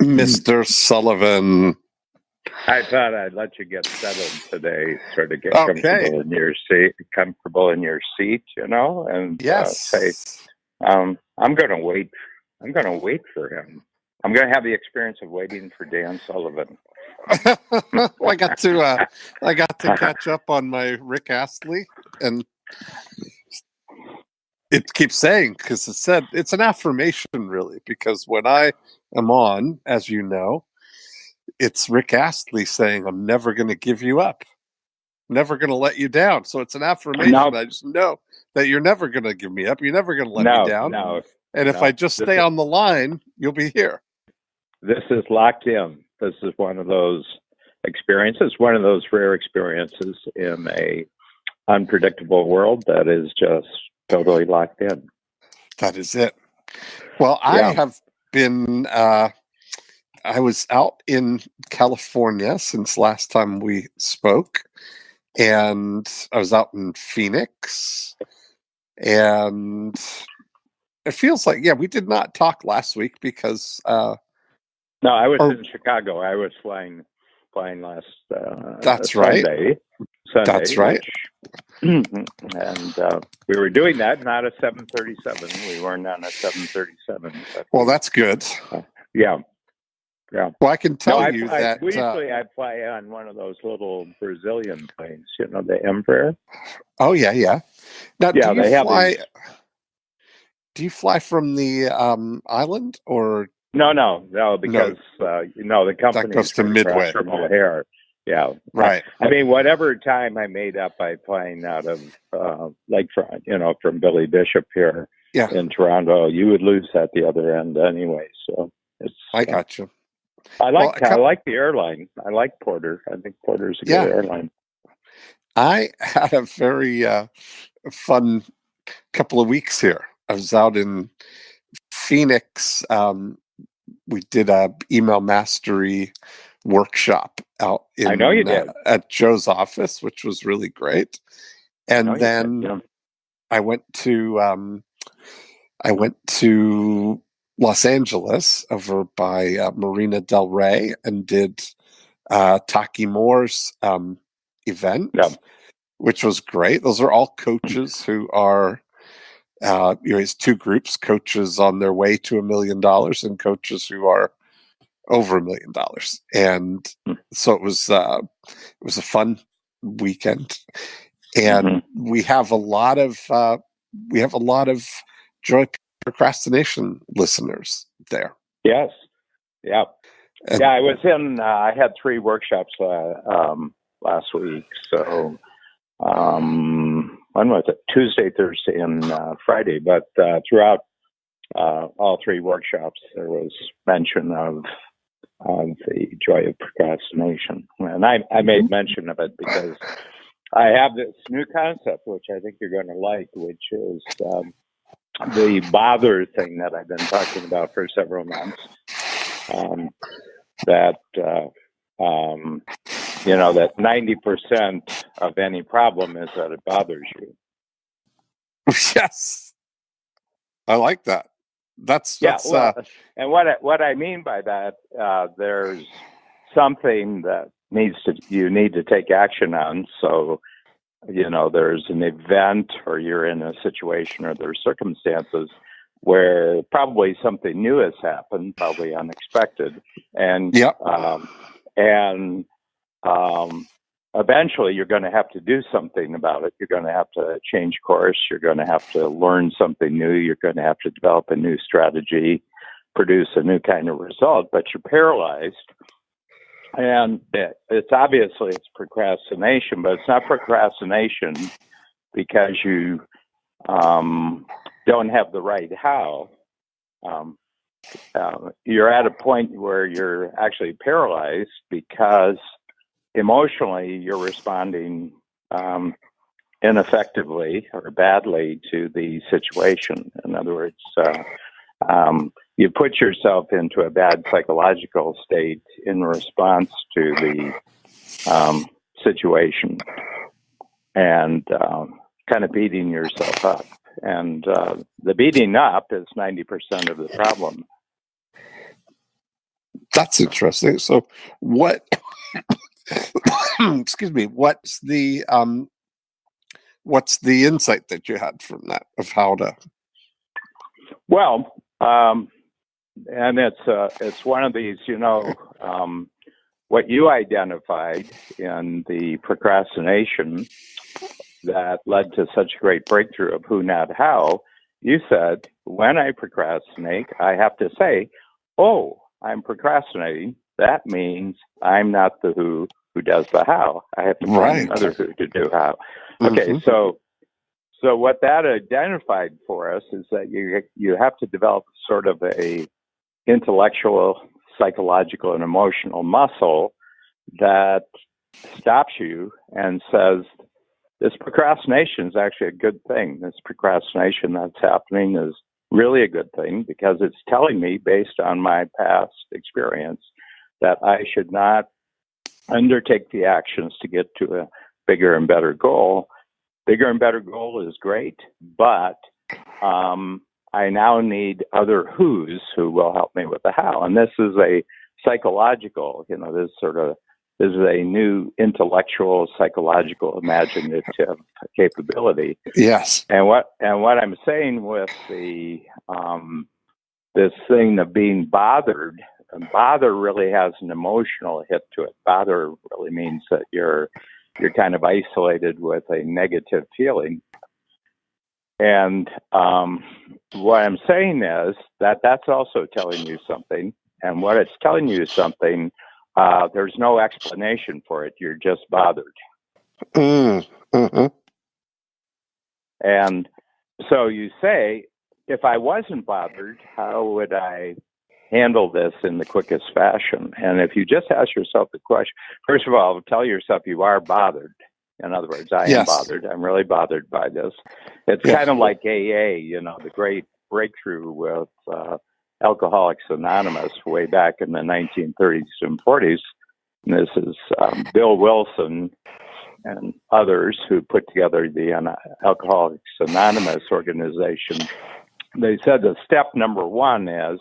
Mr. Sullivan. I thought I'd let you get settled today, sort of get Okay. comfortable in your seat, and Yes. say, I'm going to wait. I'm going to wait for him. I'm going to have the experience of waiting for Dan Sullivan. Well, I got to catch up on my Rick Astley, and it keeps saying, because it said it's an affirmation, really, because when I am on, as you know, it's Rick Astley saying, "I'm never going to give you up, never going to let you down." So it's an affirmation. No. I just know that you're never going to give me up. You're never going to let me down. And if I just stay on the line, you'll be here. This is locked in. This is one of those experiences, one of those rare experiences in a unpredictable world that is just totally locked in. That is it. Well, I have been, I was out in California since last time we spoke, and I was out in Phoenix, and it feels like, we did not talk last week because... no, I was in Chicago. I was flying last that's Sunday. Right. That's right. And we were doing that, not a 737. We weren't on a 737. Well, that's good. Yeah. Well, I can tell you that... Usually I fly on one of those little Brazilian planes, the Embraer. Oh, yeah. Now, do you fly from the island, or... No, because the company that goes to Midway from O'Hare. Yeah, right. I mean, whatever time I made up by flying out of Lakefront, from Billy Bishop here in Toronto, you would lose at the other end anyway. So I got you. I like the airline. I like Porter. I think Porter's a good airline. I had a very fun couple of weeks here. I was out in Phoenix. We did a email mastery workshop out in, I know you did. At Joe's office, which was really great. And then I went to Los Angeles over by Marina Del Rey and did Taki Moore's event, which was great. Those are all coaches who are his two groups: coaches on their way to $1 million and coaches who are over $1 million. And so it was a fun weekend, and we have a lot of Joy of Procrastination listeners there. Yes. Yeah. I was in. I had 3 workshops last week. So when was it? Tuesday, Thursday, and Friday. But throughout all 3 workshops, there was mention of the Joy of Procrastination, and I made mention of it because I have this new concept, which I think you're going to like, which is the bother thing that I've been talking about for several months. That 90% of any problem is that it bothers you. Yes, I like that. That's and what I mean by that, there's something that you need to take action on. So, there's an event, or you're in a situation, or there's circumstances where probably something new has happened, probably unexpected, and eventually you're going to have to do something about it. You're going to have to change course. You're going to have to learn something new. You're going to have to develop a new strategy, produce a new kind of result, but you're paralyzed. And it's procrastination, but it's not procrastination because you don't have the right how. You're at a point where you're actually paralyzed because emotionally you're responding ineffectively or badly to the situation. In other words, you put yourself into a bad psychological state in response to the situation, and kind of beating yourself up. And the beating up is 90% of the problem. That's interesting. So what, excuse me, what's the insight that you had from that of how to? Well, and it's one of these, what you identified in the procrastination that led to such a great breakthrough of who, not how. You said, when I procrastinate, I have to say, oh, I'm procrastinating. That means I'm not the who does the how. I have to find another who to do how. Okay, so what that identified for us is that you have to develop sort of a intellectual, psychological, and emotional muscle that stops you and says, this procrastination is actually a good thing. This procrastination that's happening is really a good thing because it's telling me, based on my past experience, that I should not undertake the actions to get to a bigger and better goal. Bigger and better goal is great, but I now need other who's who will help me with the how. And this is a psychological, this is a new intellectual, psychological, imaginative capability. Yes. And what I'm saying with the this thing of being bothered, and bother really has an emotional hit to it. Bother really means that you're kind of isolated with a negative feeling. And what I'm saying is that that's also telling you something. And what it's telling you is something, there's no explanation for it. You're just bothered. Mm-hmm. And so you say, if I wasn't bothered, how would I handle this in the quickest fashion? And if you just ask yourself the question, first of all, tell yourself you are bothered. In other words, I am bothered. I'm really bothered by this. It's kind of like AA, the great breakthrough with Alcoholics Anonymous way back in the 1930s and 40s. And this is Bill Wilson and others who put together the Alcoholics Anonymous organization. They said that step number one is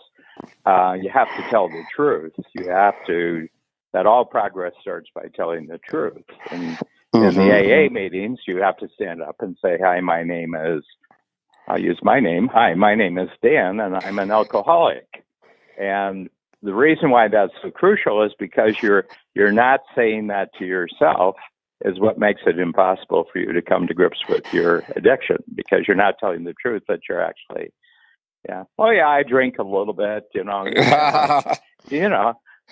you have to tell the truth. That all progress starts by telling the truth. And in the AA meetings, you have to stand up and say, hi, my name is, I'll use my name. Hi, my name is Dan, and I'm an alcoholic. And the reason why that's so crucial is because you're not saying that to yourself is what makes it impossible for you to come to grips with your addiction, because you're not telling the truth that you're actually, I drink a little bit,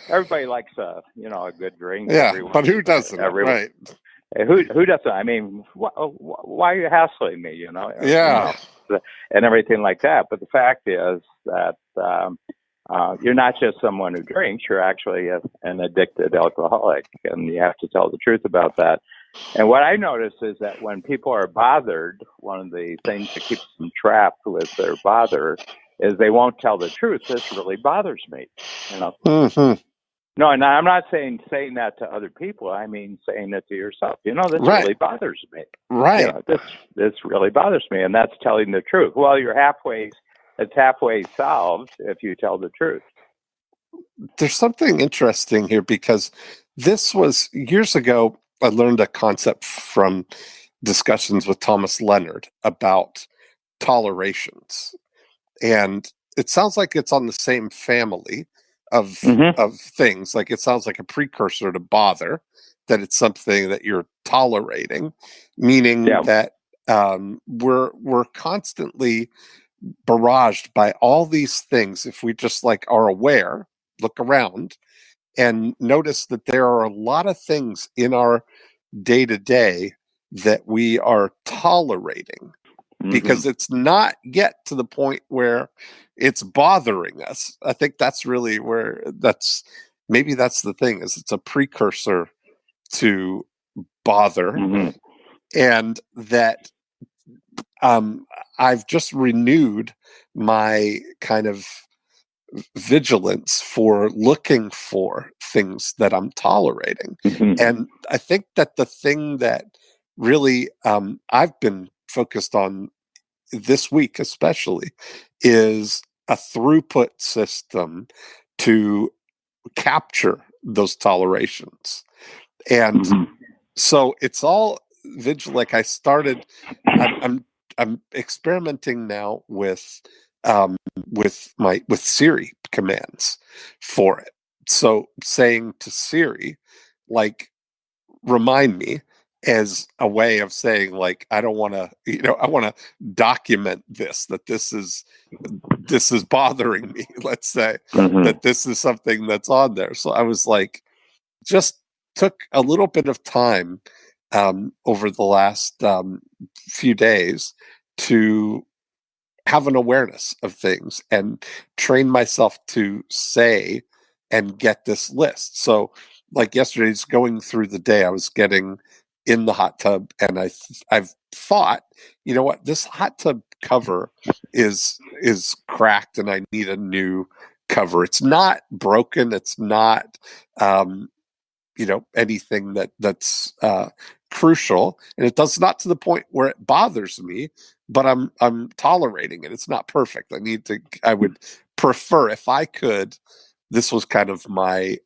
everybody likes a good drink. Yeah, but who doesn't? Right. Who doesn't? I mean, why are you hassling me? Yeah. And everything like that. But the fact is that you're not just someone who drinks. You're actually an addicted alcoholic, and you have to tell the truth about that. And what I notice is that when people are bothered, one of the things that keeps them trapped with their bother is they won't tell the truth. This really bothers me. Mm-hmm. No, and I'm not saying that to other people. I mean saying it to yourself. This really bothers me. Right. This really bothers me, and that's telling the truth. Well, it's halfway solved if you tell the truth. There's something interesting here, because this was years ago. I learned a concept from discussions with Thomas Leonard about tolerations, and it sounds like it's on the same family of things. Like, it sounds like a precursor to bother, that it's something that you're tolerating, meaning that we're constantly barraged by all these things. If we just are aware, look around, and notice that there are a lot of things in our day-to-day that we are tolerating, because it's not yet to the point where it's bothering us. I think that's really where maybe that's the thing, is it's a precursor to bother. And that I've just renewed my kind of vigilance for looking for things that I'm tolerating. And I think that the thing that really I've been focused on this week especially is a throughput system to capture those tolerations. And so it's all vigil. Like I started, I'm experimenting now with Siri commands for it. So saying to Siri, like, remind me, as a way of saying, like, I don't want to, I want to document that this is bothering me. Let's say that this is something that's on there. So I was like, just took a little bit of time over the last few days to have an awareness of things and train myself to say and get this list. So like yesterday's going through the day, I was getting in the hot tub and I've thought, you know what, this hot tub cover is cracked and I need a new cover. It's not broken. It's not, anything that's crucial, and it does not to the point where it bothers me, but I'm tolerating it. It's not perfect. I would prefer, if I could, this was kind of my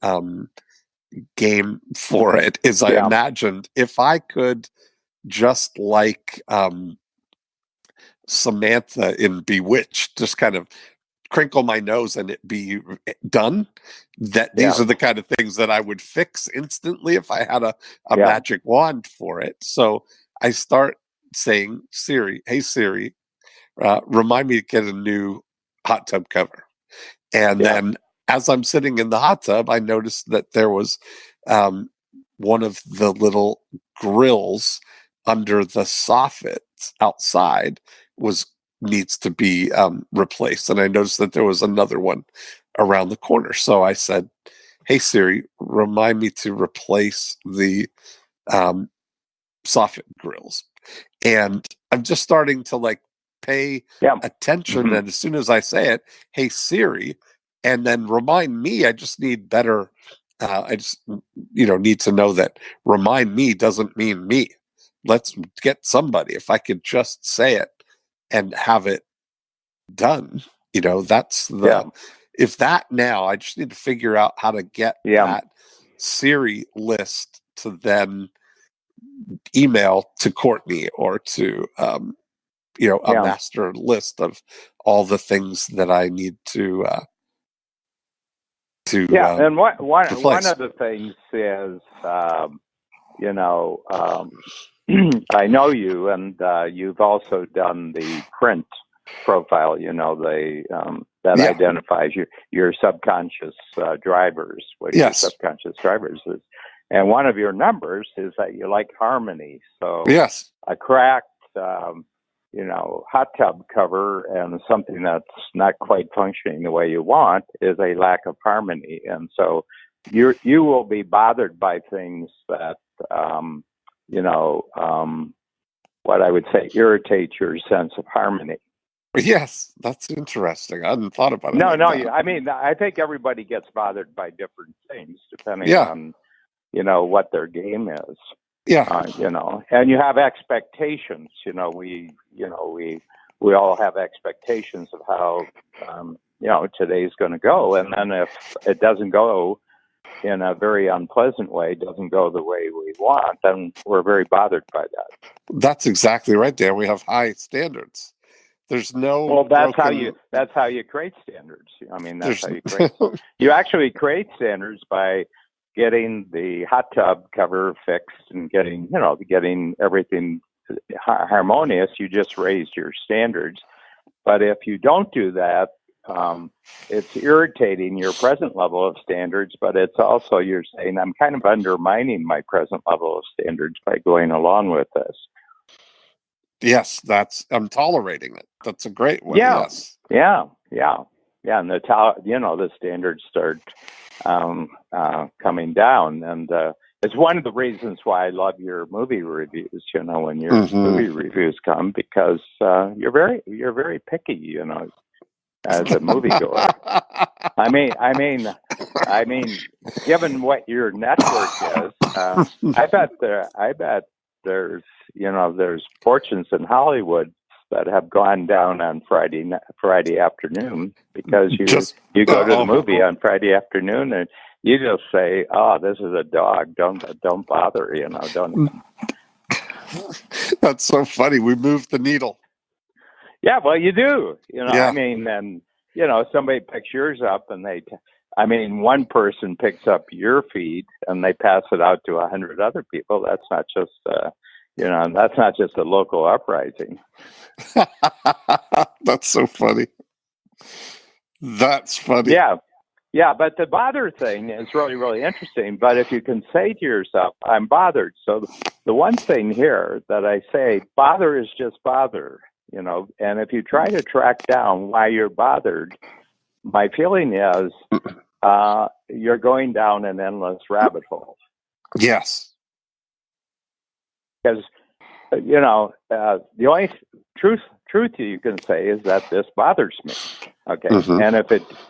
game for it, is I imagined if I could, just like Samantha in Bewitched, just kind of crinkle my nose and it be done. These are the kind of things that I would fix instantly if I had a magic wand for it. So I start saying, Siri, hey Siri, remind me to get a new hot tub cover. And then as I'm sitting in the hot tub, I noticed that there was one of the little grills under the soffit outside needs to be replaced. And I noticed that there was another one around the corner. So I said, hey Siri, remind me to replace the soffit grills. And I'm just starting to like pay attention. And as soon as I say it, hey Siri, and then remind me, I just need better. I just, need to know that remind me doesn't mean me. Let's get somebody. If I could just say it and have it done, that's if that now, I just need to figure out how to get that Siri list to then email to Courtney or to, a master list of all the things that I need to and one of the things is, I know you, and you've also done the print profile, that identifies your subconscious drivers, what your subconscious drivers is. And one of your numbers is that you like harmony. So a cracked, hot tub cover and something that's not quite functioning the way you want is a lack of harmony. And so you will be bothered by things that, what I would say irritate your sense of harmony. Yes, that's interesting. I hadn't thought about it. I think everybody gets bothered by different things depending on, what their game is. And you have expectations. We all have expectations of how, today's going to go. And then if it doesn't go in a very unpleasant way, doesn't go the way we want, then we're very bothered by that. That's exactly right, Dan. We have high standards. There's no. Well, that's how you create standards. That's how you create. You actually create standards by getting the hot tub cover fixed and getting everything harmonious. You just raised your standards. But if you don't do that, it's irritating your present level of standards, but it's also, you're saying, I'm kind of undermining my present level of standards by going along with this. Yes, I'm tolerating it. That's a great one. Yeah. Yes. Yeah. And the standards start coming down, and it's one of the reasons why I love your movie reviews. When your movie reviews come, because you're very picky. As a moviegoer. I mean, given what your network is, I bet there's fortunes in Hollywood that have gone down on Friday afternoon because you go to the movie on Friday afternoon, and You just say, "Oh, this is a dog. Don't bother." Don't even. That's so funny. We moved the needle. Yeah, well, you do. Yeah. I mean, and somebody picks yours up, and one person picks up your feed, and they pass it out to 100 other people. That's not just, that's not just a local uprising. That's so funny. That's funny. Yeah, but the bother thing is really, really interesting. But if you can say to yourself, I'm bothered. So the one thing here that I say, bother is just bother, and if you try to track down why you're bothered, my feeling is you're going down an endless rabbit hole. Yes. Because, the only truth you can say is that this bothers me. Okay. Mm-hmm.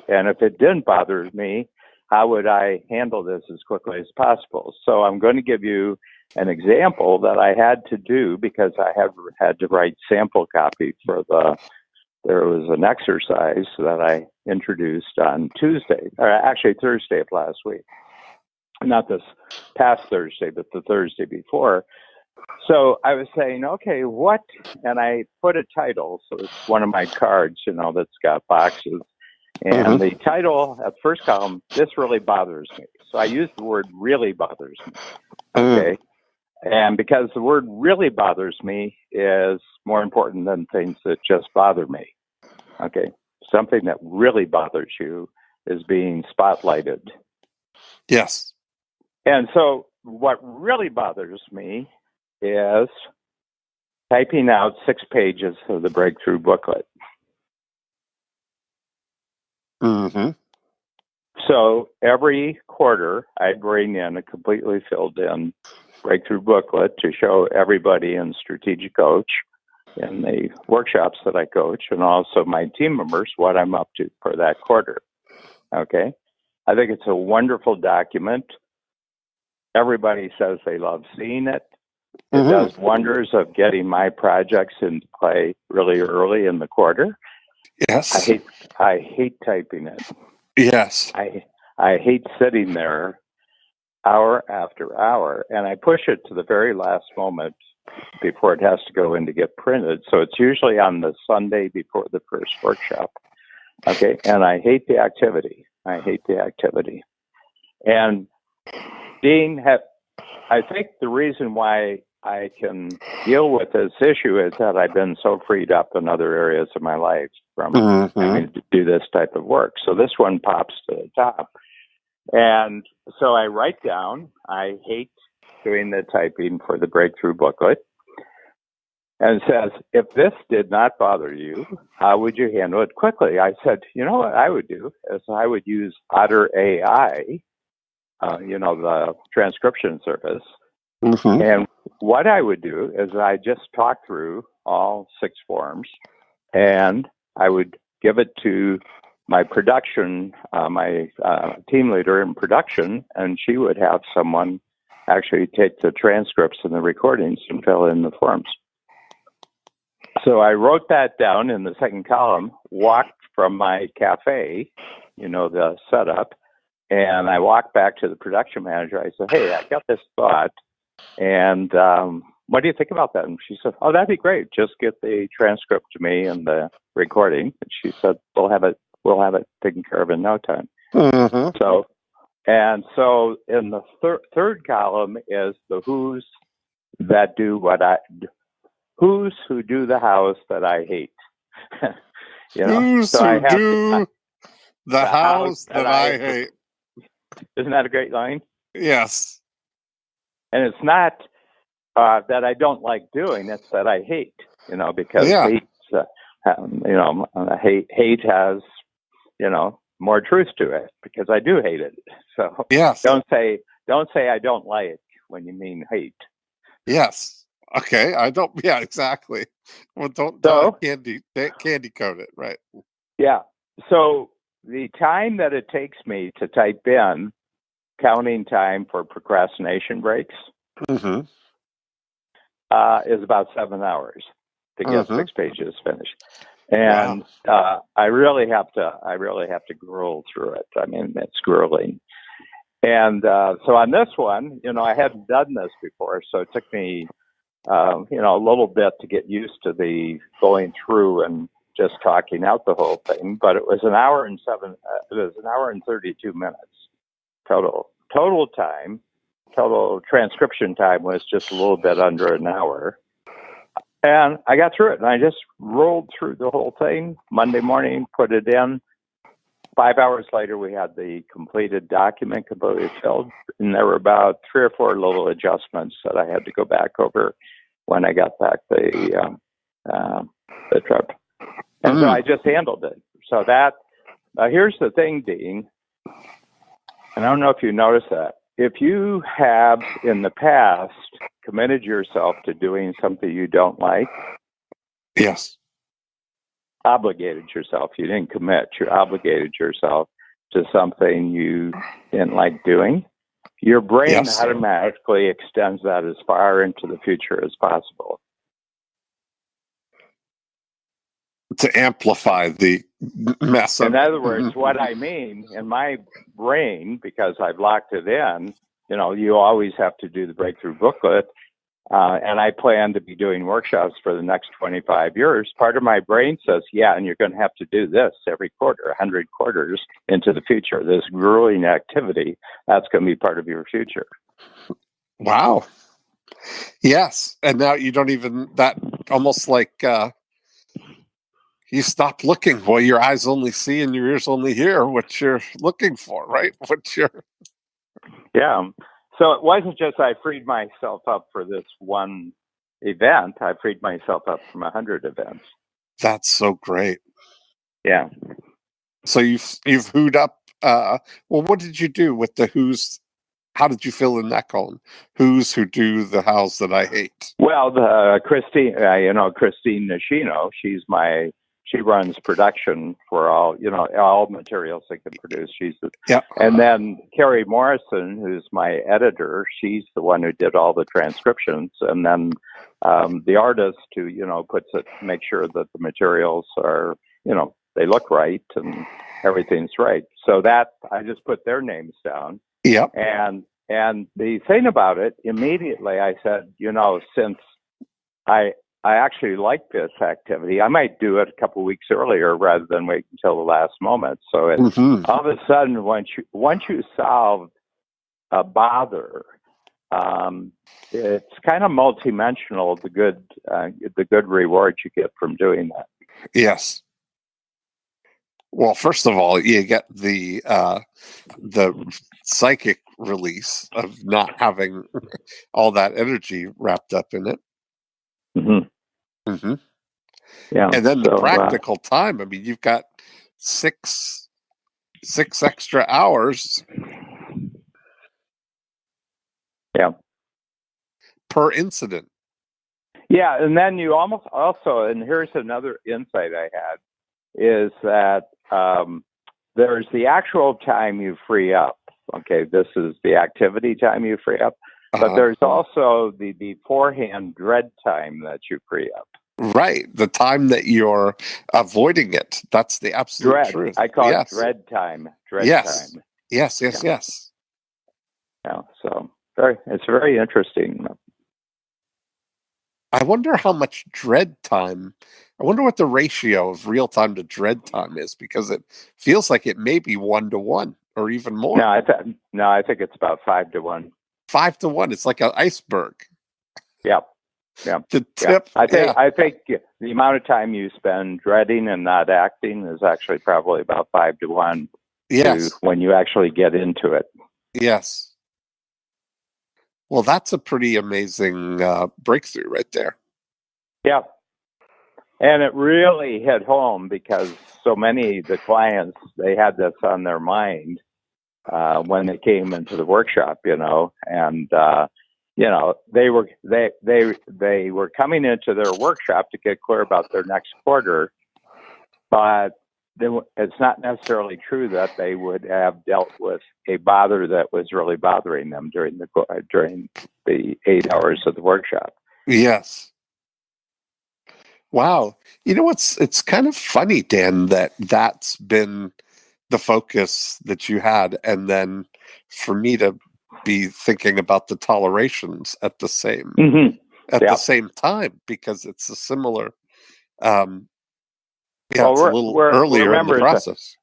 And if it didn't bother me, how would I handle this as quickly as possible? So I'm going to give you an example that I had to do because I have had to write sample copy there was an exercise that I introduced on Tuesday, or actually Thursday of last week. Not this past Thursday, but the Thursday before. So I was saying, okay, what? And I put a title. So it's one of my cards, that's got boxes. And the title at the first column, this really bothers me. So I used the word really bothers me. Okay. And because the word really bothers me is more important than things that just bother me. Okay. Something that really bothers you is being spotlighted. Yes. And so what really bothers me is typing out 6 pages of the breakthrough booklet. Mm-hmm. So every quarter, I bring in a completely filled in breakthrough booklet to show everybody in Strategic Coach in the workshops that I coach and also my team members what I'm up to for that quarter. Okay. I think it's a wonderful document. Everybody says they love seeing it. It does wonders of getting my projects into play really early in the quarter. Yes. I hate typing it. Yes. I hate sitting there hour after hour, and I push it to the very last moment before it has to go in to get printed. So it's usually on the Sunday before the first workshop. Okay, and I hate the activity. And Dean, I think the reason why I can deal with this issue is that I've been so freed up in other areas of my life from having to do this type of work. So this one pops to the top. And so I write down, I hate doing the typing for the breakthrough booklet. And it says, if this did not bother you, how would you handle it quickly? I said, what I would do is I would use Otter AI, the transcription service. Mm-hmm. And what I would do is I just talk through all 6 forms, and I would give it to my production, my team leader in production, and she would have someone actually take the transcripts and the recordings and fill in the forms. So I wrote that down in the second column, walked from my cafe, the setup, and I walked back to the production manager. I said, hey, I got this thought. And what do you think about that? And she said, oh, that'd be great. Just get the transcript to me and the recording. And she said, we'll have it taken care of in no time. Mm-hmm. So in the third column is the who's that do what who's who do the house that I hate. Who's who do the house that I hate. Isn't that a great line? Yes. And it's not that I don't like doing, it's that I hate, because hate has, more truth to it because I do hate it. So yes. Don't say I don't like when you mean hate. Yes. Okay. I don't. Yeah. Exactly. Well, don't candy code it, right? Yeah. So the time that it takes me to type in counting time for procrastination breaks is about 7 hours to get 6 pages finished. And I really have to gruel through it. I mean, it's grueling. And so on this one, I hadn't done this before, so it took me, a little bit to get used to the going through and just talking out the whole thing. But it was an hour and 32 minutes total. Total transcription time was just a little bit under an hour. And I got through it, and I just rolled through the whole thing Monday morning, put it in. 5 hours later, we had the completed document completely filled, and there were about 3 or 4 little adjustments that I had to go back over when I got back the trip. And so I just handled it. So here's the thing, Dean, and I don't know if you noticed that. If you have in the past committed yourself to doing something you don't like, yes, obligated yourself. You didn't commit. You obligated yourself to something you didn't like doing. Your brain automatically extends that as far into the future as possible. To amplify the mess. In other words, what I mean, in my brain, because I've locked it in, you always have to do the breakthrough booklet. And I plan to be doing workshops for the next 25 years. Part of my brain says, yeah, and you're going to have to do this every quarter, 100 quarters into the future. This grueling activity, that's going to be part of your future. Wow. Yes. And now you don't even, that almost like you stop looking. Well, your eyes only see and your ears only hear what you're looking for, right? Yeah. So it wasn't just I freed myself up for this one event. I freed myself up from 100 events. That's so great. Yeah. So you've who'd up. Well, what did you do with the who's? How did you fill in that column? Who's who do the hows that I hate? Well, Christine Nishino, she runs production for all materials they can produce. And then Carrie Morrison, who's my editor, she's the one who did all the transcriptions. And then the artist who, puts it, make sure that the materials are, they look right and everything's right. So that I just put their names down. Yep. And the thing about it, immediately I said, since I actually like this activity, I might do it a couple of weeks earlier rather than wait until the last moment. So all of a sudden, once you solve a bother, it's kind of multidimensional. The good reward you get from doing that. Yes. Well, first of all, you get the psychic release of not having all that energy wrapped up in it. Mm-hmm. Mm-hmm. Yeah, and then the practical time. I mean, you've got six extra hours. Yeah. Per incident. Yeah, and then you also, and here's another insight I had, is that there's the actual time you free up. Okay, this is the activity time you free up. But there's also the beforehand dread time that you free up. Right, the time that you're avoiding it. That's the absolute truth. I call it dread time. Yes. Time. Yes. Yeah, so it's very interesting. I wonder how much dread time. I wonder what the ratio of real time to dread time is, because it feels like it may be 1-to-1 or even more. No, I think it's about 5-to-1. 5-to-1. It's like an iceberg. Yep. Yeah. The tip. Yeah. I think the amount of time you spend dreading and not acting is actually probably about 5-to-1. Yes. To when you actually get into it. Yes. Well, that's a pretty amazing breakthrough right there. Yeah. And it really hit home because so many of the clients, they had this on their mind when they came into the workshop, and they were coming into their workshop to get clear about their next quarter, but it's not necessarily true that they would have dealt with a bother that was really bothering them during the 8 hours of the workshop. Yes. Wow. It's kind of funny, Dan, that's been the focus that you had, and then for me to be thinking about the tolerations at the same the same time, because it's a similar it's a little earlier in the process.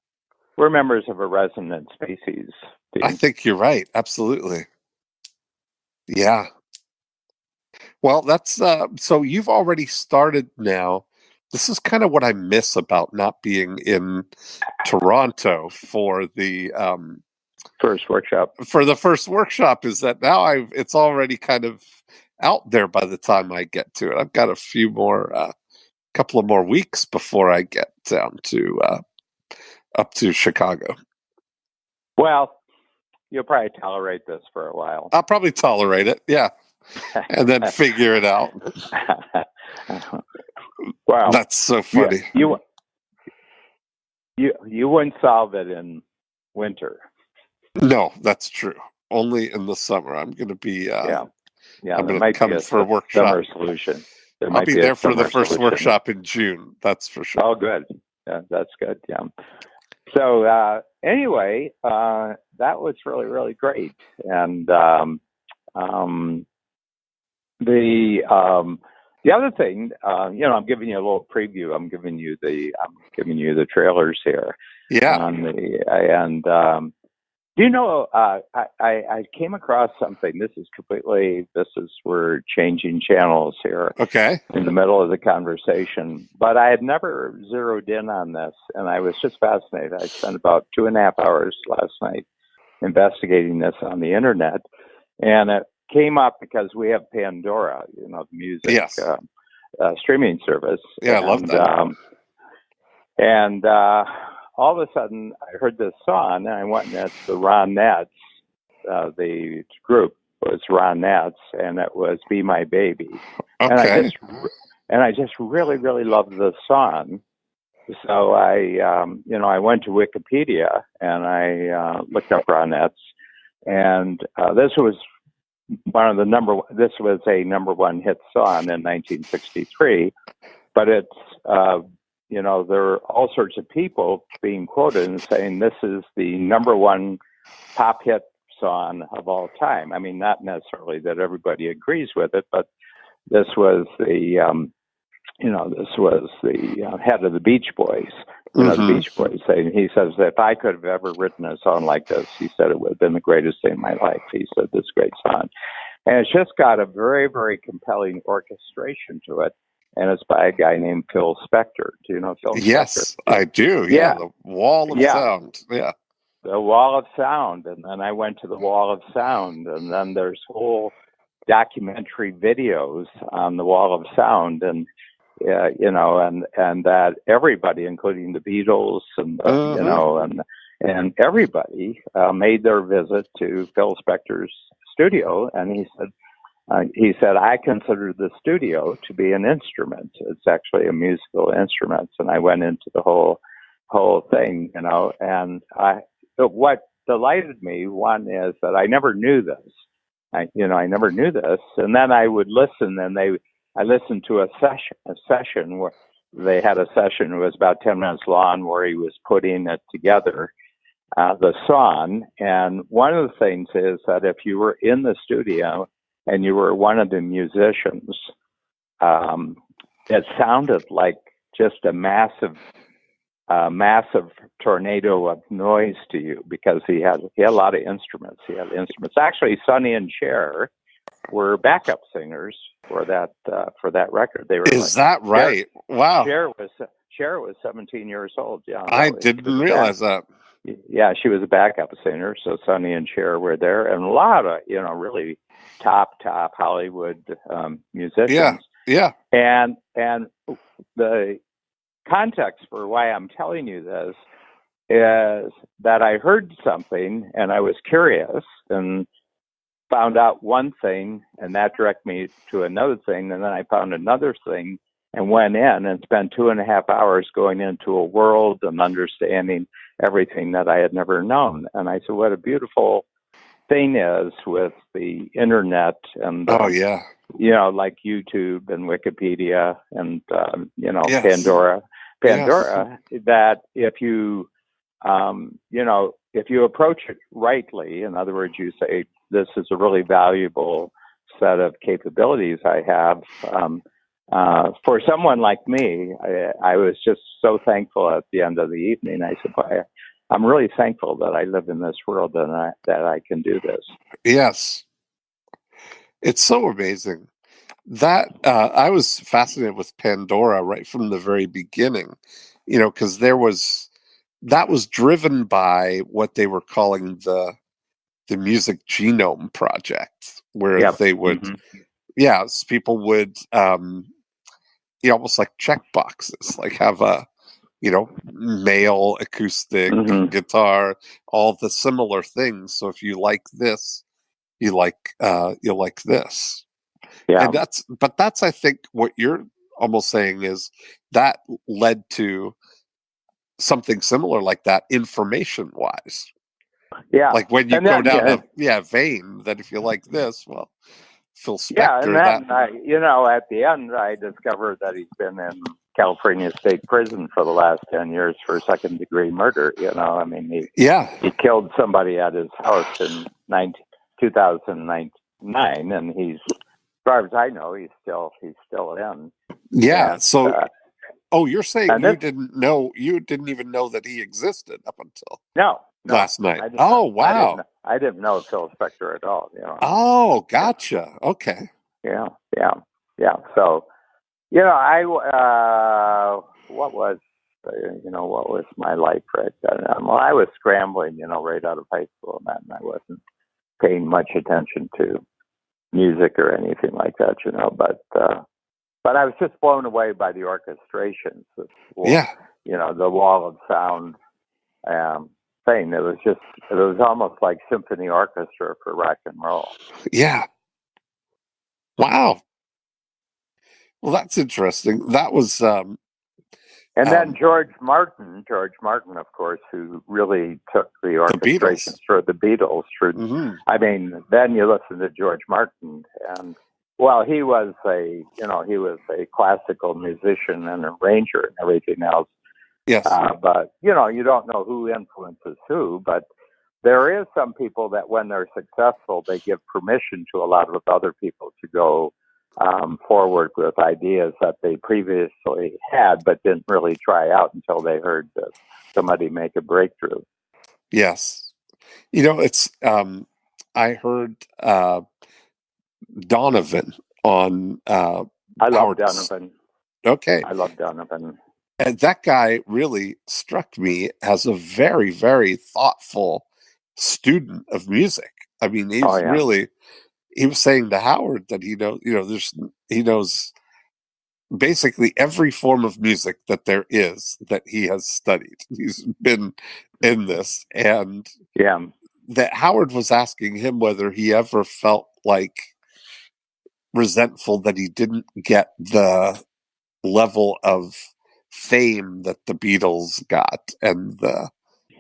We're members of a resonant species, Dean. I think you're right. Absolutely. Yeah. Well, that's so you've already started now. This is kind of what I miss about not being in Toronto for the first workshop. For the first workshop, is that now it's already kind of out there by the time I get to it. I've got a few more couple of more weeks before I get down to up to Chicago. Well, you'll probably tolerate this for a while. I'll probably tolerate it, yeah, and then figure it out. Wow, that's so funny. You wouldn't solve it in winter. No, that's true. Only in the summer. I'm going to be. I'm going to come for a workshop. Summer solution. I'll be there for the first workshop in June. That's for sure. Oh, good. Yeah, that's good. Yeah. So anyway, that was really, really great. And the other thing, I'm giving you a little preview. I'm giving you the trailers here. Yeah. I came across something. We're changing channels here. Okay. In the middle of the conversation, but I had never zeroed in on this, and I was just fascinated. I spent about 2.5 hours last night investigating this on the internet, and it came up because we have Pandora, the music streaming service. Yeah, I love that. All of a sudden, I heard this song, and I went, and it's the Ronettes. The group was Ronettes, and it was "Be My Baby." Okay. And I just really, really loved the song. So I went to Wikipedia and I looked up Ronettes, and this was This was a number one hit song in 1963, but it's. There are all sorts of people being quoted and saying this is the number one pop hit song of all time. I mean, not necessarily that everybody agrees with it, but this was the head of the Beach Boys. The Beach Boys saying, he says, if I could have ever written a song like this, he said it would have been the greatest thing in my life. He said, this great song. And it's just got a very, very compelling orchestration to it. And it's by a guy named Phil Spector. Do you know Phil Spector? Yes, I do. Yeah, the Wall of Sound. Yeah. The Wall of Sound. And then I went to the Wall of Sound. And then there's whole documentary videos on the Wall of Sound. And, and that everybody, including the Beatles and, and everybody made their visit to Phil Spector's studio. And he said, I consider the studio to be an instrument. It's actually a musical instrument. And I went into the whole thing, and what delighted me, one is that I never knew this. I never knew this. And then I would listen, and I listened to a session where they had a session. It was about 10 minutes long, where he was putting it together, the song. And one of the things is that if you were in the studio and you were one of the musicians, it sounded like just a massive tornado of noise to you, because he had a lot of instruments. He had instruments. Actually, Sonny and Cher were backup singers for that record. They were. Is that right? Wow. Cher was 17 years old. Yeah, I didn't realize that. Yeah, she was a backup singer. So Sonny and Cher were there, and a lot of really top Hollywood musicians. Yeah. And the context for why I'm telling you this is that I heard something and I was curious and found out one thing, and that directed me to another thing, and then I found another thing and went in and spent 2.5 hours going into a world and understanding everything that I had never known. And I said, what a beautiful thing is with the internet and like YouTube and Wikipedia and Pandora, that if you if you approach it rightly, in other words, you say, this is a really valuable set of capabilities I have. For someone like me, I was just so thankful at the end of the evening. I said, I'm really thankful that I live in this world and that I can do this. Yes. It's so amazing. That I was fascinated with Pandora right from the very beginning, because that was driven by what they were calling the Music Genome Project, where they would, people would, almost like check boxes, like have a, male acoustic guitar, all the similar things. So if you like this, you like this. Yeah. And that's I think what you're almost saying is that led to something similar like that information wise. Yeah. Like when you go down a vein, that if you like this, well, Phil Spector. Yeah, and then at the end I discovered that he's been in California State Prison for the last 10 years for second-degree murder. He killed somebody at his house in 2009, and he's, as far as I know, he's still in. Yeah. And, so, you're saying you didn't even know that he existed up until last night? Wow! I didn't know Phil Spector at all. Oh, gotcha. Okay. Yeah. So, what was my life right then? Well, I was scrambling, right out of high school, and I wasn't paying much attention to music or anything like that, but I was just blown away by the orchestrations. The wall of sound thing. It was almost like symphony orchestra for rock and roll. Yeah. Wow. Well, that's interesting. That was, and then George Martin, of course, who really took the orchestrations for the Beatles. Then you listen to George Martin, and he was a classical musician and arranger and everything else. Yes. But you don't know who influences who, but there is some people that when they're successful, they give permission to a lot of other people to go forward with ideas that they previously had, but didn't really try out until they heard somebody make a breakthrough. Yes. It's, I heard Donovan on I love Donovan. Okay. I love Donovan. And that guy really struck me as a very, very thoughtful student of music. He's really, he was saying to Howard that he knows basically every form of music that there is that he has studied. He's been in this. And that Howard was asking him whether he ever felt like resentful that he didn't get the level of fame that the Beatles got, and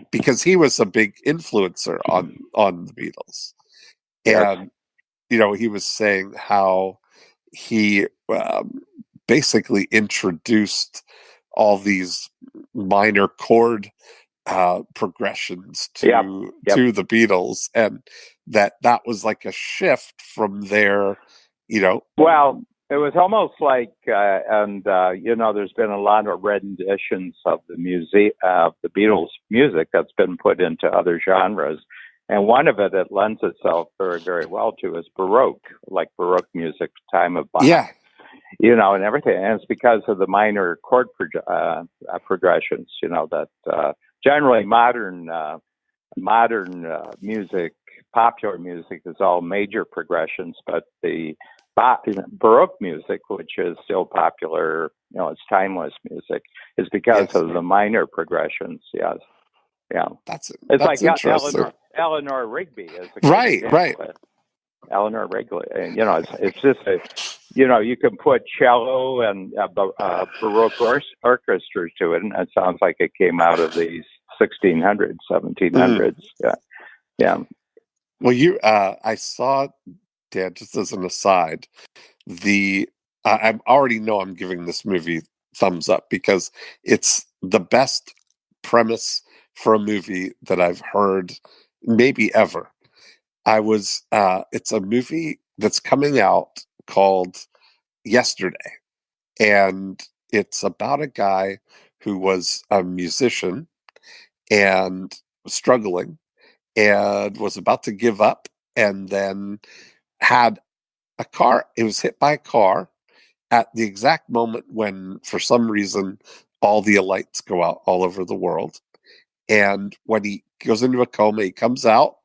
because he was a big influencer on the Beatles. And he was saying how he basically introduced all these minor chord progressions to the Beatles, and that was like a shift from their well, it was almost like, there's been a lot of renditions of the Beatles music that's been put into other genres. And one of it that lends itself very, very well to is Baroque, like Baroque music, time of Bach. Yeah. And everything. And it's because of the minor chord progressions, that generally modern music, popular music is all major progressions, but the Baroque music, which is still popular, it's timeless music, is because of the minor progressions. Yes, yeah. That's like interesting. Eleanor Rigby is a right. Eleanor Rigby, and it's just you can put cello and Baroque orchestra to it, and it sounds like it came out of the 1600s, 1700s. Yeah. Well, I saw, Dan, just as an aside, I already know I'm giving this movie thumbs up because it's the best premise for a movie that I've heard maybe ever. It's a movie that's coming out called Yesterday. And it's about a guy who was a musician and struggling and was about to give up, and then had he was hit by a car at the exact moment when, for some reason, all the lights go out all over the world. And when he goes into a coma, he comes out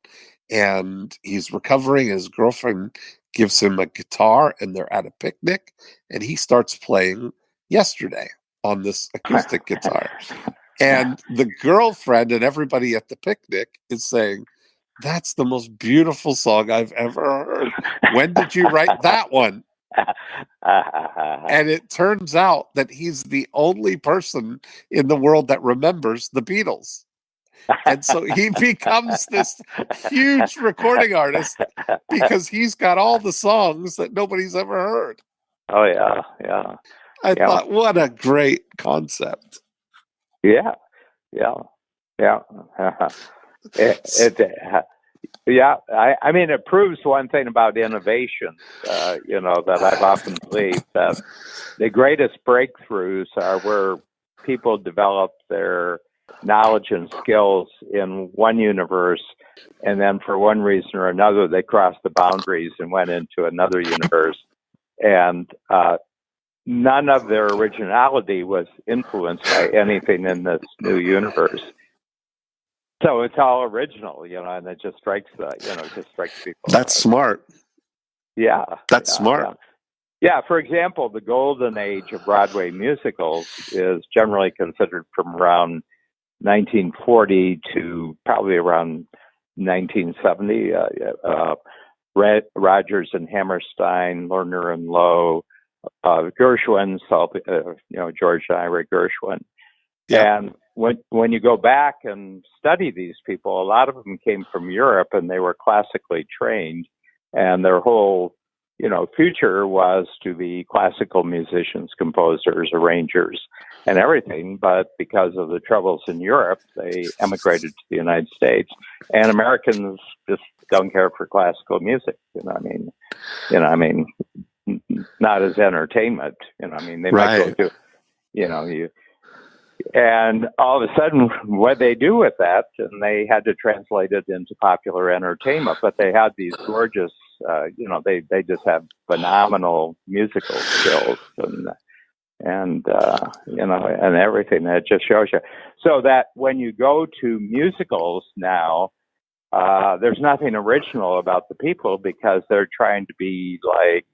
and he's recovering. His girlfriend gives him a guitar and they're at a picnic, and he starts playing Yesterday on this acoustic guitar. And the girlfriend and everybody at the picnic is saying, "That's the most beautiful song I've ever heard. When did you write that one?" And it turns out that he's the only person in the world that remembers the Beatles. And so he becomes this huge recording artist because he's got all the songs that nobody's ever heard. Oh, yeah. I thought, what a great concept. Yeah. I mean, it proves one thing about innovation, that I've often believed, that the greatest breakthroughs are where people develop their knowledge and skills in one universe, and then for one reason or another, they crossed the boundaries and went into another universe. And none of their originality was influenced by anything in this new universe. So it's all original, and it just strikes people. That's smart. Yeah. That's smart. Yeah. For example, the golden age of Broadway musicals is generally considered from around 1940 to probably around 1970. Rodgers and Hammerstein, Lerner and Lowe, Gershwin, George and Ira Gershwin. Yeah. And when you go back and study these people, a lot of them came from Europe and they were classically trained, and their whole, future was to be classical musicians, composers, arrangers, and everything. But because of the troubles in Europe, they emigrated to the United States, and Americans just don't care for classical music. Not as entertainment. They might go to, and all of a sudden, what they do with that, and they had to translate it into popular entertainment, but they had these gorgeous, they just have phenomenal musical skills and everything. That just shows you. So that when you go to musicals now, there's nothing original about the people because they're trying to be like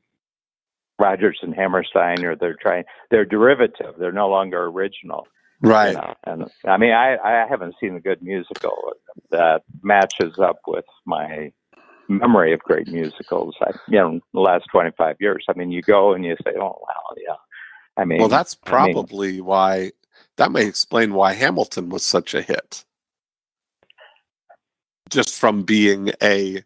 Rodgers and Hammerstein, or they're derivative. They're no longer original. Right. And I mean, I haven't seen a good musical that matches up with my memory of great musicals. The last 25 years. I mean, you go and you say, "Oh, wow, yeah." I mean, well, that's probably why. That may explain why Hamilton was such a hit. Just from being a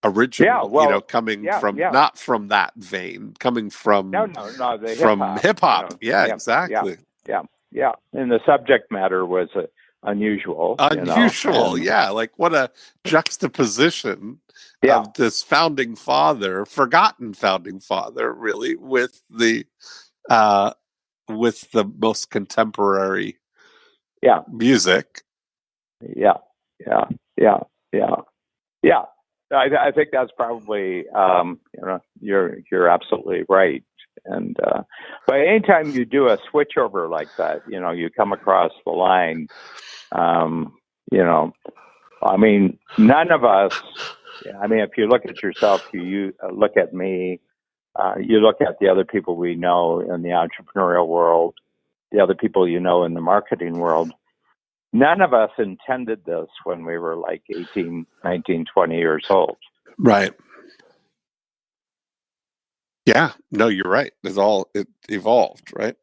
original, coming from not from that vein, coming from from hip hop. Exactly. Yeah, and the subject matter was unusual. Like what a juxtaposition of this forgotten founding father, really, with the most contemporary music. Yeah. I think that's probably you're absolutely right. And but anytime you do a switchover like that, you come across the line. I mean, none of us. I mean, if you look at yourself, you look at me, you look at the other people we know in the entrepreneurial world, the other people in the marketing world. None of us intended this when we were like 18, 19, 20 years old. Right. Yeah. No, you're right. It evolved, right?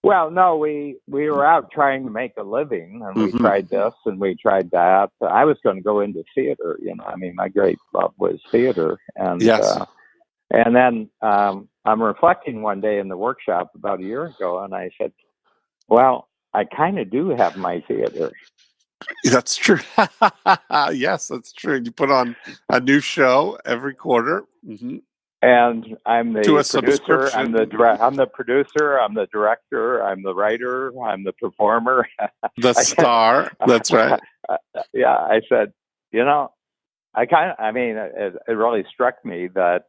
Well, no, we were out trying to make a living, and we tried this and we tried that. I was going to go into theater. I mean, my great love was theater, and and then I'm reflecting one day in the workshop about a year ago, and I said, "Well, I kind of do have my theater." That's true. Yes, that's true. You put on a new show every quarter. Mm-hmm. And I'm the To a producer. subscription. I'm the producer. I'm the director. I'm the writer. I'm the performer. The star. That's right. Yeah, I said, it really struck me that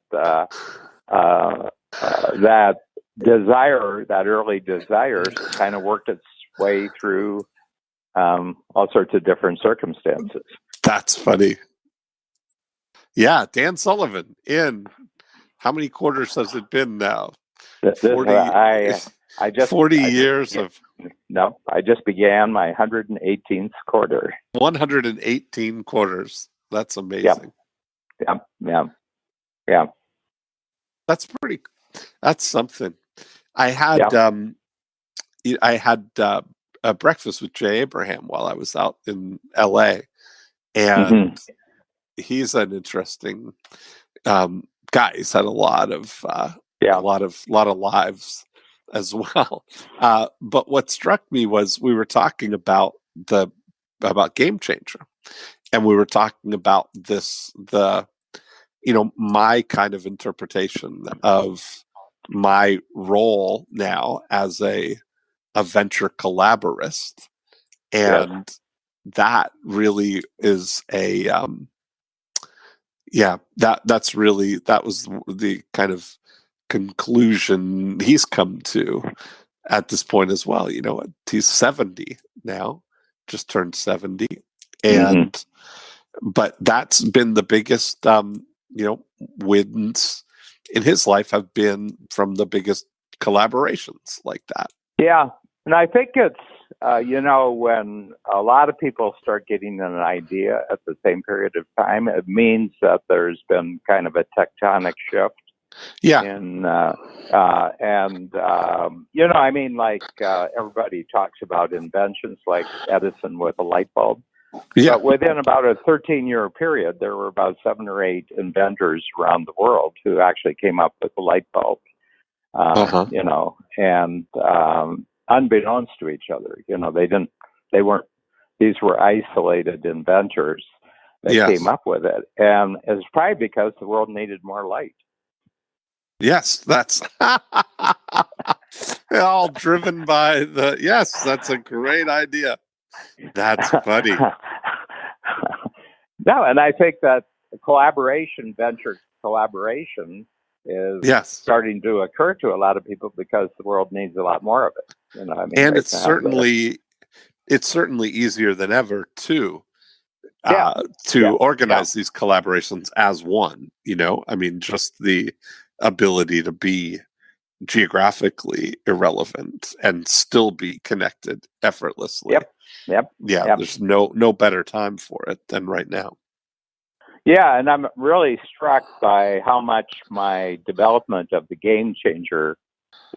that desire, that early desire, kind of worked its way through all sorts of different circumstances. That's funny. Yeah, Dan Sullivan in how many quarters has it been now? 40 years of. No, I just began my 118th quarter. 118 quarters. That's amazing. Yeah. That's something. I had a breakfast with Jay Abraham while I was out in LA, and he's an interesting guy. He's had a lot of lives as well. But what struck me was we were talking about Game Changer, and we were talking about my kind of interpretation of my role now as a venture collaborist, and that really is that was the kind of conclusion he's come to at this point as well. He's 70 now, just turned 70, and but that's been the biggest wins in his life have been from the biggest collaborations like that. Yeah, and I think it's when a lot of people start getting an idea at the same period of time, it means that there's been kind of a tectonic shift. Yeah. Everybody talks about inventions like Edison with a light bulb. Yeah. But within about a 13-year period, there were about 7 or 8 inventors around the world who actually came up with the light bulb. And unbeknownst to each other, these were isolated inventors that came up with it. And it's probably because the world needed more light. Yes, that's all driven by that's a great idea. That's funny. No, and I think that venture collaboration is starting to occur to a lot of people because the world needs a lot more of it. And it's certainly easier than ever to organize these collaborations as one. Just the ability to be geographically irrelevant and still be connected effortlessly. Yep. There's no better time for it than right now. Yeah, and I'm really struck by how much my development of the Game Changer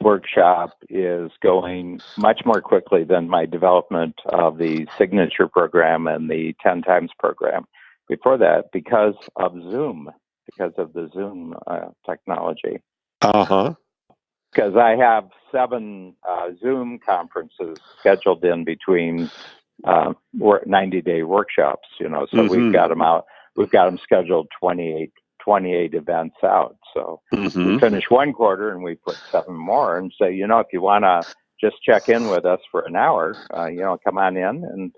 workshop is going much more quickly than my development of the Signature program and the 10 Times program before that, because of the Zoom technology. Because I have 7 Zoom conferences scheduled in between 90-day workshops, so we've got them out. We've got them scheduled 28 events out. So we finish one quarter and we put 7 more and say, if you want to just check in with us for an hour, come on in and,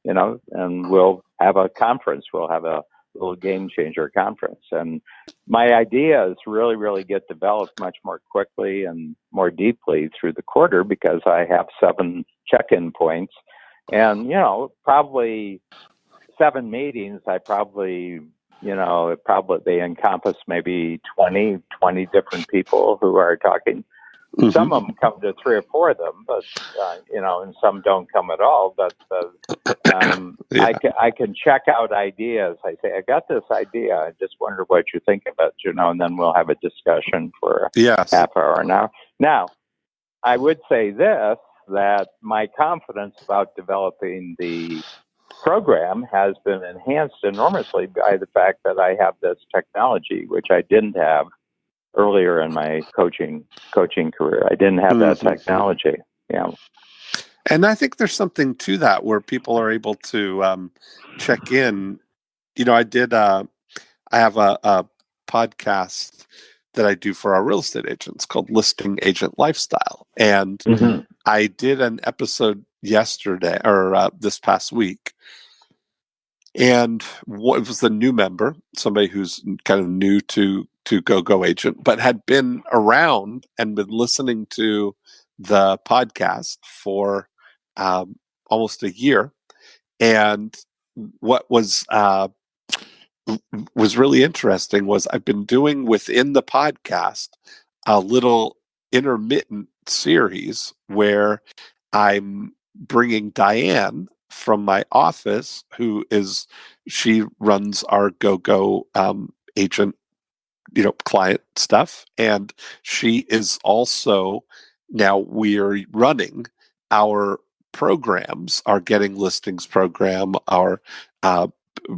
and we'll have a conference. We'll have a little Game Changer conference. And my ideas really, really get developed much more quickly and more deeply through the quarter because I have 7 check-in points and, probably 7 meetings. They encompass maybe 20 different people who are talking. Some of them come to 3 or 4 of them, but, and some don't come at all. But I can check out ideas. I say, I got this idea. I just wonder what you think of it, and then we'll have a discussion for a half hour. Now, I would say this, that my confidence about developing the program has been enhanced enormously by the fact that I have this technology, which I didn't have earlier in my coaching career. I didn't have that technology. Yeah. And I think there's something to that where people are able to check in. I have a podcast that I do for our real estate agents called Listing Agent Lifestyle. And I did an episode yesterday or this past week. And it was a new member, somebody who's kind of new to Go Agent, but had been around and been listening to the podcast for almost a year. And what was really interesting was I've been doing within the podcast a little intermittent series where I'm bringing Diane from my office, she runs our Go agent, client stuff. And she is also, now we're running our programs, our Getting Listings program, our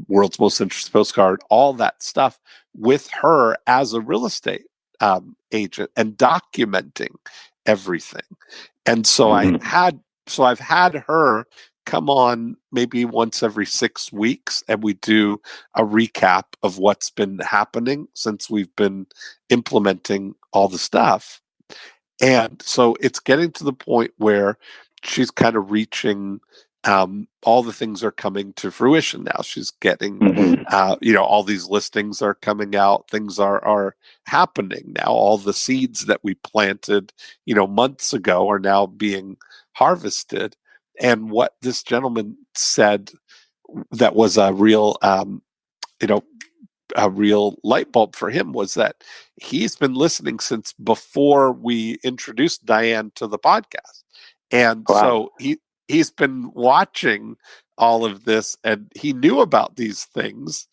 World's Most Interesting Postcard, all that stuff with her as a real estate agent and documenting everything. And so I've had her come on maybe once every 6 weeks, and we do a recap of what's been happening since we've been implementing all the stuff. And so it's getting to the point where she's kind of reaching, all the things are coming to fruition now. She's getting, all these listings are coming out. Things are happening now. All the seeds that we planted, months ago are now being harvested. And what this gentleman said that was a real light bulb for him was that he's been listening since before we introduced Diane to the podcast. And so he's been watching all of this, and he knew about these things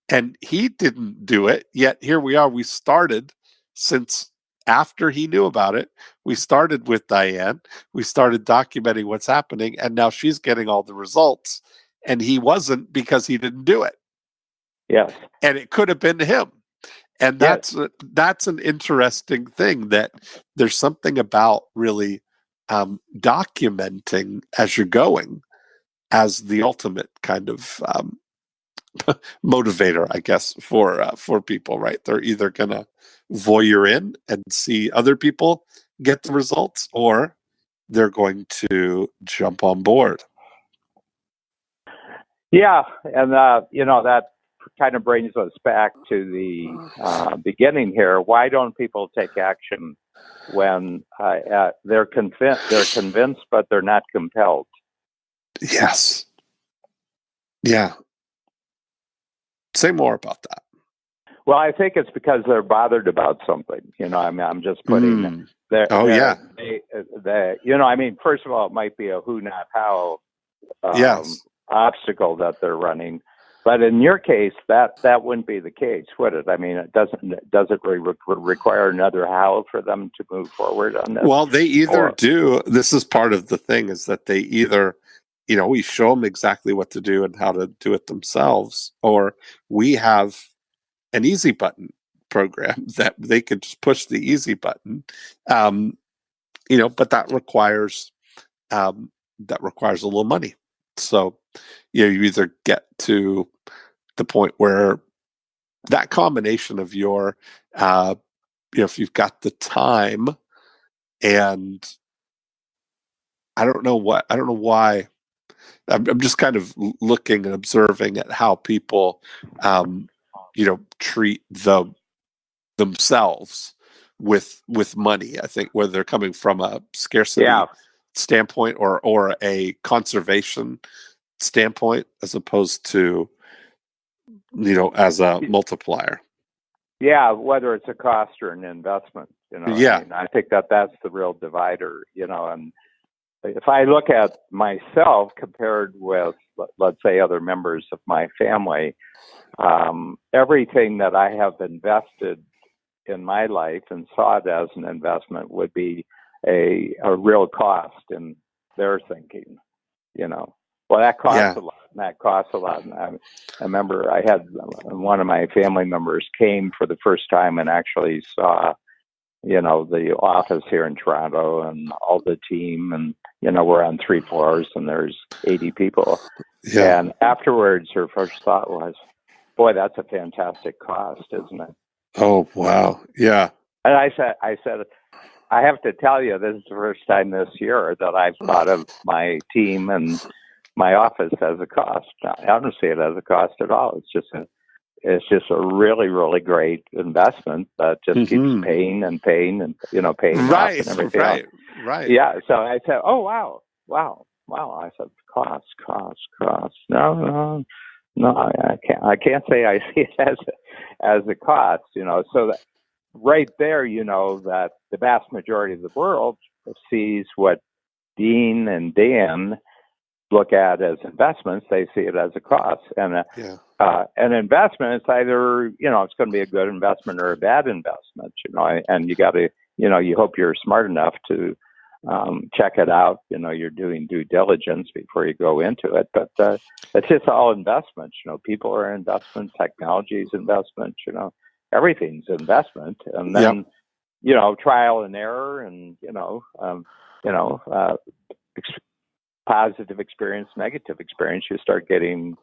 and he didn't do it. Yet here we are. We started since after he knew about it. We started with Diane. We started documenting what's happening, and now she's getting all the results. And he wasn't, because he didn't do it. Yes. And it could have been him. And that's an interesting thing, that there's something about really documenting as you're going as the ultimate kind of motivator, I guess, for people, right? They're either going to voyeur in and see other people get the results, or they're going to jump on board. Yeah, and that kind of brings us back to the beginning here. Why don't people take action when they're convinced, but they're not compelled? Yes. Yeah. Say more about that. Well, I think it's because they're bothered about something. I'm just putting there. Oh, yeah. First of all, it might be a who, not how obstacle that they're running. But in your case, that wouldn't be the case, would it? I mean, does it require another how for them to move forward on this? Well, they either do. This is part of the thing, is that they either, we show them exactly what to do and how to do it themselves, or we have an easy button program that they could just push the easy button. But that requires a little money. So, you either get to the point where that combination of your, if you've got the time, and I don't know why. I'm just kind of looking and observing at how people, treat themselves with money. I think whether they're coming from a scarcity standpoint or a conservation standpoint, as opposed to, as a multiplier. Yeah, whether it's a cost or an investment, I think that's the real divider, and if I look at myself compared with, let's say, other members of my family, everything that I have invested in my life and saw it as an investment would be a real cost in their thinking, Well, that costs a lot, and that costs a lot. And I remember I had one of my family members came for the first time and actually saw, the office here in Toronto and all the team, and we're on 3 floors and there's 80 people. Yeah. And afterwards, her first thought was, boy, that's a fantastic cost, isn't it? Oh, wow. Yeah. And I said, I have to tell you, this is the first time this year that I've thought of my team and my office as a cost. I don't see it as a cost at all. It's just a really, really great investment that just keeps paying and paying and, paying off and everything else. Right. Yeah. So I said, oh, wow. I said, cost. No, I can't say I see it as a cost, so that right there, that the vast majority of the world sees what Dean and Dan look at as investments. They see it as a cost, and an investment is either it's going to be a good investment or a bad investment. And you got to you hope you're smart enough to check it out. You're doing due diligence before you go into it. But it's just all investments. People are investment, technology is investment. Everything's investment, and then trial and error, and positive experience, negative experience. You start getting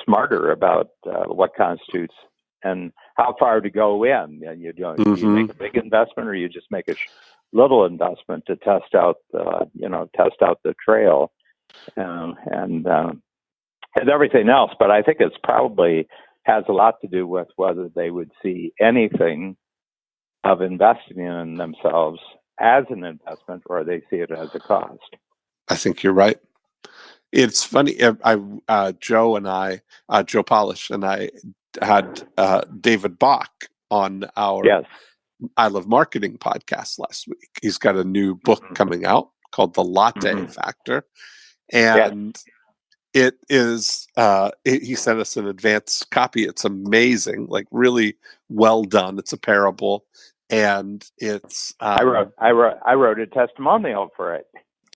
smarter about what constitutes and how far to go in. Do you make a big investment, or you just make a little investment to test out the trail and everything else. But I think it's probably has a lot to do with whether they would see anything of investing in themselves as an investment, or they see it as a cost. I think you're right. It's funny. Joe Polish and I had David Bach on our I Love Marketing podcast last week. He's got a new book coming out called The Latte Factor. And it is, he sent us an advanced copy. It's amazing, like really well done. It's a parable. And it's, I wrote a testimonial for it.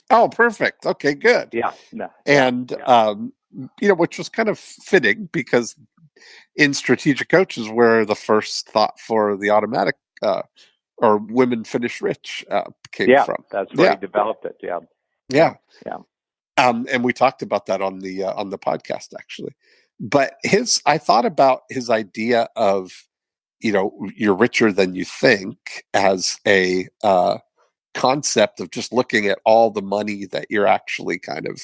Oh, perfect. Okay, good. Yeah. Which was kind of fitting because in strategic coaches, where the first thought for the automatic or women finish rich came from. That's where he developed it. Yeah. And we talked about that on the podcast actually. But I thought about his idea of, you're richer than you think as a concept of just looking at all the money that you're actually kind of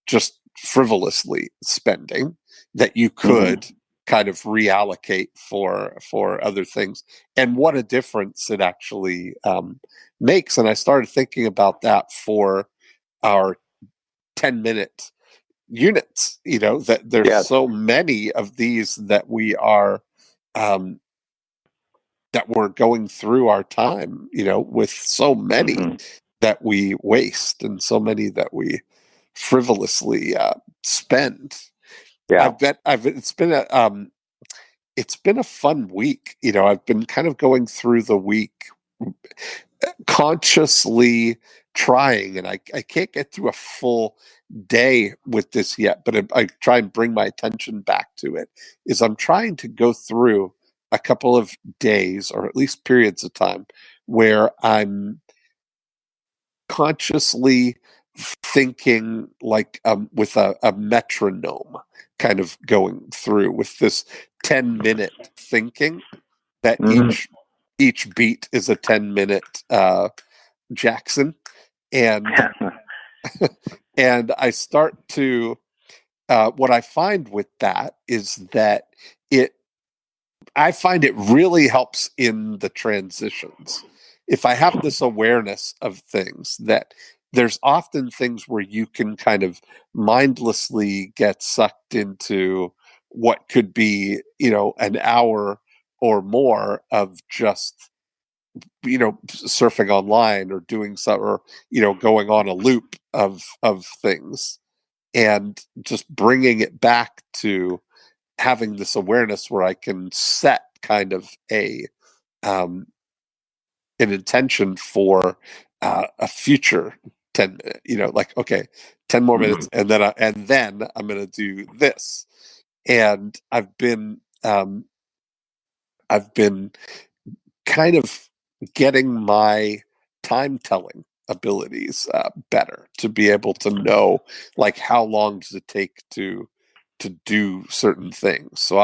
just frivolously spending that you could kind of reallocate for other things, and what a difference it actually makes. And I started thinking about that for our 10-minute units, that there's so many of these that we are that we're going through our time, with so many that we waste and so many that we frivolously spend. It's been a fun week. I've been kind of going through the week consciously trying, and I can't get through a full day with this yet, but I try and bring my attention back to it, is I'm trying to go through a couple of days, or at least periods of time, where I'm consciously thinking like with a metronome, kind of going through with this 10-minute thinking that each beat is a 10-minute Jackson, and and I start to what I find with that is that I find it really helps in the transitions. If I have this awareness of things, that there's often things where you can kind of mindlessly get sucked into what could be, an hour or more of just, surfing online or doing some, or, going on a loop of things, and just bringing it back to having this awareness where I can set kind of an intention for a future 10 minutes, like, okay, 10 more minutes, and then I'm going to do this. And I've been kind of getting my time telling abilities better, to be able to know, like, how long does it take to do certain things. So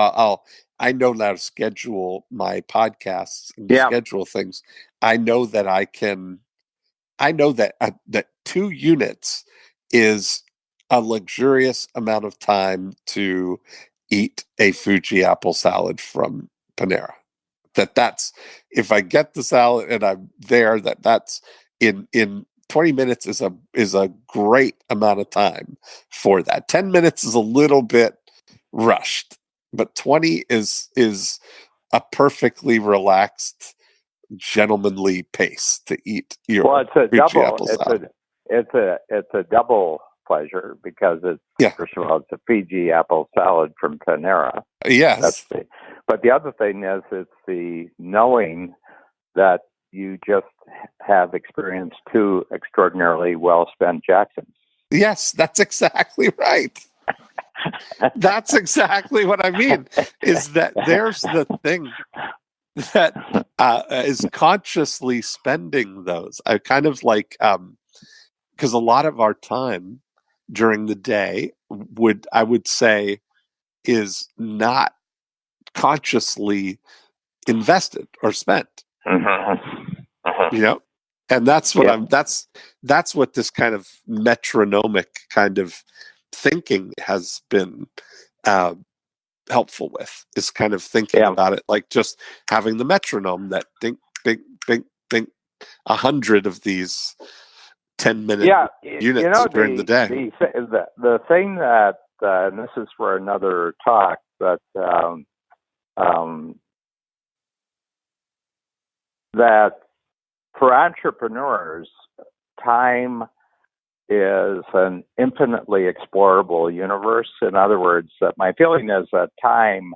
I know now to schedule my podcasts and schedule things. I know that that 2 units is a luxurious amount of time to eat a Fuji apple salad from Panera. That's if I get the salad and I'm there, that's in 20 minutes is a great amount of time for that. 10 minutes is a little bit rushed, but 20 is a perfectly relaxed, gentlemanly pace to eat your it's a Fuji double. apple salad. It's a double pleasure because first of all, it's a Fiji apple salad from Panera. Yes. But the other thing is it's the knowing that you just have experienced 2 extraordinarily well spent Jacksons. Yes, that's exactly right. That's exactly what I mean. Is that there's the thing that is consciously spending those. I kind of like because a lot of our time during the day I would say is not consciously invested or spent. And that's what that's what this kind of metronomic kind of thinking has been helpful with, is kind of thinking about it like just having the metronome that ding, ding, ding, ding, 100 of these 10-minute units during the day. The thing that, and this is for another talk, but that for entrepreneurs, time is an infinitely explorable universe. In other words, my feeling is that time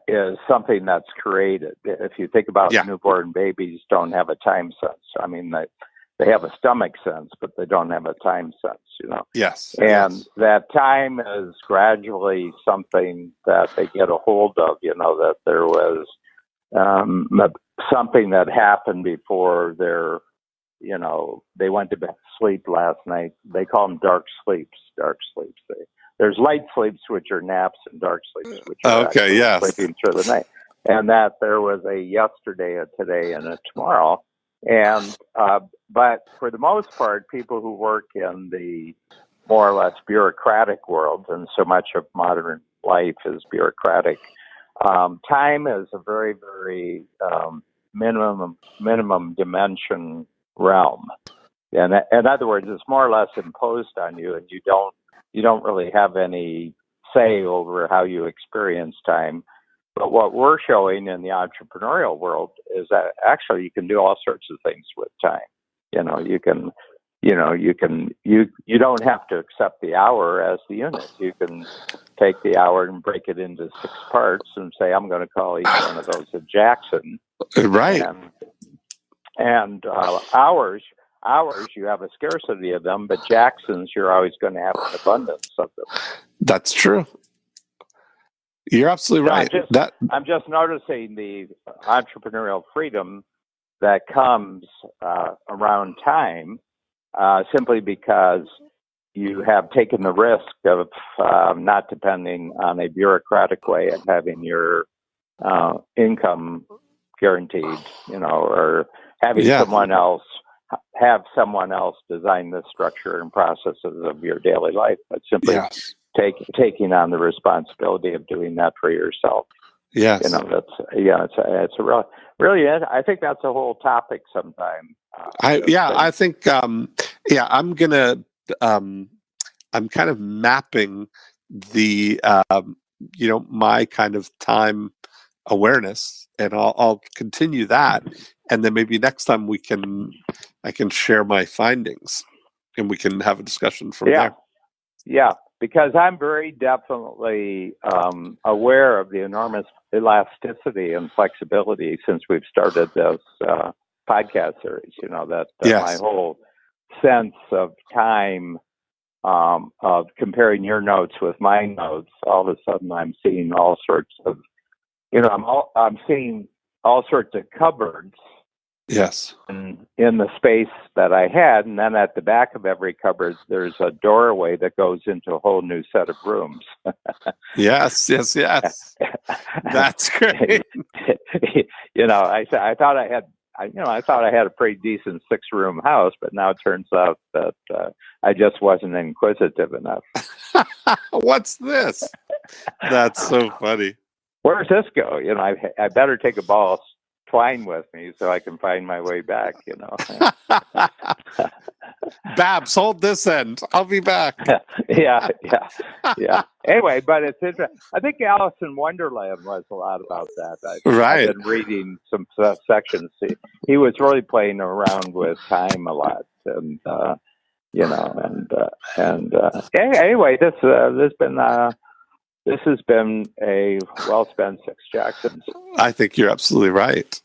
is something that's created. If you think about newborn babies, don't have a time sense. I mean, they have a stomach sense, but they don't have a time sense, Yes. And that time is gradually something that they get a hold of, that there was something that happened before they went to sleep last night. They call them dark sleeps. There's light sleeps, which are naps, and dark sleeps, which are sleeping through the night. And that there was a yesterday, a today, and a tomorrow. And but for the most part, people who work in the more or less bureaucratic world, and so much of modern life is bureaucratic, time is a very, very minimum dimension realm. And in other words, it's more or less imposed on you, and you don't really have any say over how you experience time. But what we're showing in the entrepreneurial world is that actually you can do all sorts of things with time. You don't have to accept the hour as the unit. You can take the hour and break it into 6 parts and say, I'm going to call each one of those a Jackson. Right. And hours, you have a scarcity of them, but Jacksons, you're always going to have an abundance of them. That's true. You're absolutely right. I'm just noticing the entrepreneurial freedom that comes around time simply because you have taken the risk of not depending on a bureaucratic way of having your income guaranteed, or having someone else design the structure and processes of your daily life, but simply taking on the responsibility of doing that for yourself. Yes. It's a really, I think that's a whole topic sometime. I think, I'm gonna, I'm kind of mapping the, my kind of time awareness, and I'll continue that. And then maybe next time I can share my findings and we can have a discussion from there. Yeah. Because I'm very definitely aware of the enormous elasticity and flexibility since we've started this podcast series. My whole sense of time, of comparing your notes with my notes, all of a sudden I'm seeing all sorts of, I'm seeing all sorts of cupboards Yes. in the space that I had, and then at the back of every cupboard, there's a doorway that goes into a whole new set of rooms. Yes. That's great. I thought I had. I thought I had a pretty decent 6-room house, but now it turns out that I just wasn't inquisitive enough. What's this? That's so funny. Where's this go? I better take a ball of twine with me so I can find my way back. Babs, hold this end. I'll be back. Yeah. Anyway, but it's interesting. I think Alice in Wonderland was a lot about that. Right. I've been reading some sections. He was really playing around with time a lot, and anyway, this has been a well spent 6 Jacksons. I think you're absolutely right.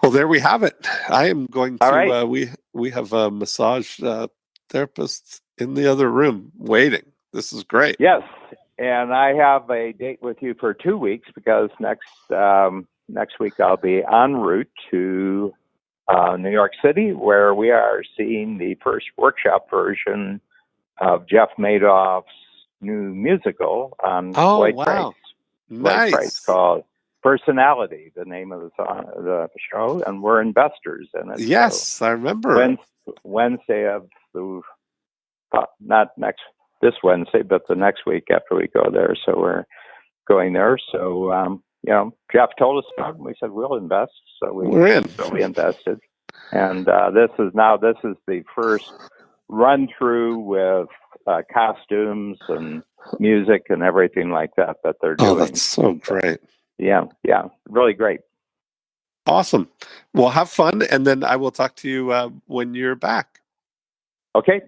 Well, there we have it. I am going to. Right. We have a massage therapist in the other room waiting. This is great. Yes, and I have a date with you for 2 weeks because next week I'll be en route to New York City, where we are seeing the first workshop version of Jeff Madoff's new musical on White Price. Nice. White Price, called Personality, the name of the show, and we're investors in it. Yes, so I remember. Wednesday of the not this Wednesday, but the next week after we go there. So we're going there. So Jeff told us about it, and we said we'll invest. So we're in. So we invested, and this is the first run through with costumes and music and everything like that they're doing. Oh, that's so great. Yeah, really great. Awesome. Well, have fun, and then I will talk to you when you're back. Okay.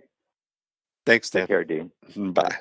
Thanks, Dan. Take care, Dean. Bye.